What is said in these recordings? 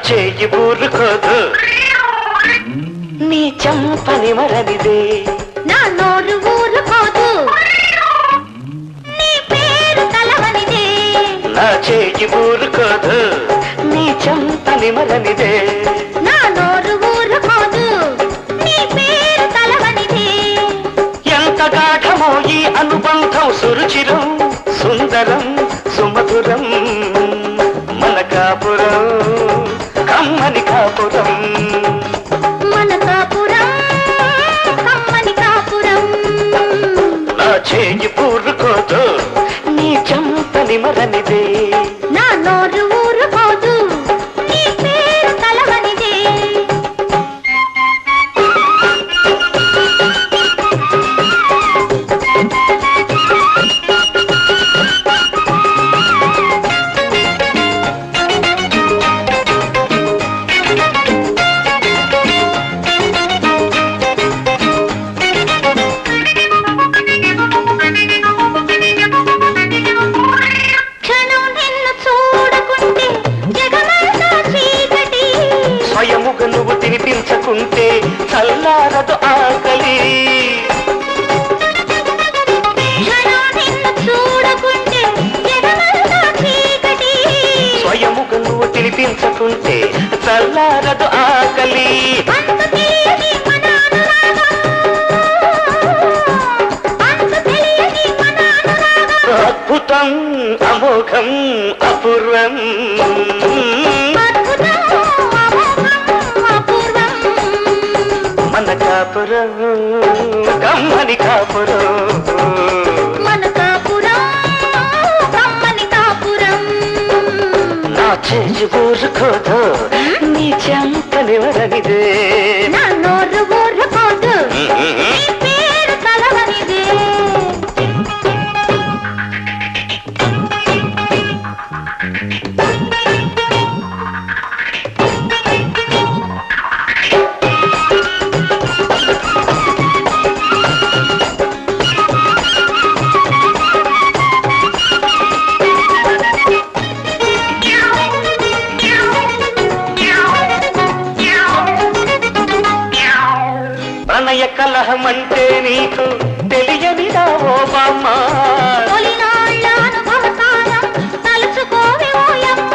చేయి ఊరుకోదు నీ చంపని మరనిదే నా నోరు ఊరుకోదు నీ పేరు తలవనిదే నా చేయి ఊరుకోదు నీ చంపని మరనిదే నా నోరు ఊరుకోదు నీ పేరు తలవనిదే ఎంత గాఢమో ఈ అనుబంధం సురుచిరం సుందరం సుమధురం మన కాపురం కమ్మని కాపురం మన కాపురం కమ్మని కాపురం నా చేయి ఊరుకోదు నీ చంపని మరనిదే నా నోరు ఊరుకోదు నీ పేరు తలవనిదే స్వయముగా నువ్వు తినిపించకుంటే చల్లారదు ఆకలి స్వయముగా నువ్వు తినిపించకుంటే చల్లారదు ఆకలి అద్భుతం అమోఘం అపూర్వం మన కాపురం కమ్మని కాపురం మన కాపురం కమ్మని కాపురం నా చేయి ఊరుకోదు నీ చంపని వరనిదే నా నోరు ఊరుకోదు నీ పేరు తలవనిదే ప్రణయ కలహమంటే నీకు తెలియనిదా ఓ బామ్మ తొలినాళ్ళ అనుభవసారం తలుచుకోవే ఓయమ్మ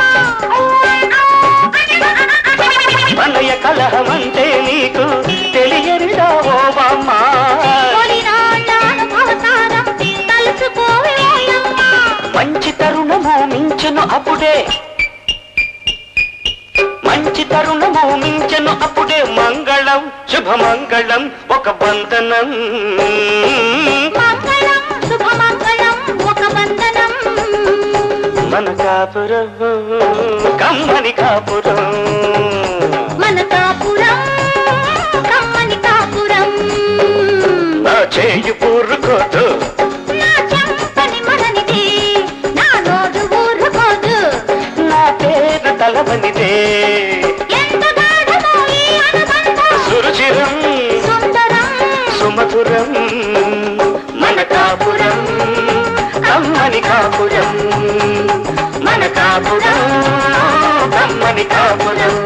ప్రణయ కలహమంటే నీకు తెలియనిదా ఓ బామ్మ తొలినాళ్ళ అనుభవసారం తలుచుకోవే ఓయమ్మ మంచి తరుణము మించెను అప్పుడే మంచి తరుణము మించెను అప్పుడే మంగళం శుభమంగళం ఒక బంధనం మంగళం శుభమంగళం ఒక బంధనం మన కాపురం కమ్మని కాపురం మన కాపురం కమ్మని కాపురం నా చేయి ఊరుకోదు నా చంపని మరనిదే నా నోరు ఊరుకోదు నా పేరు తలవనిదే ఎంత గాఢమో ఈ అనుబంధం సురుచిరం సుందరం సుమధురం మన కాపురం కమ్మని కాపురం మన కాపురం కమ్మని కాపురం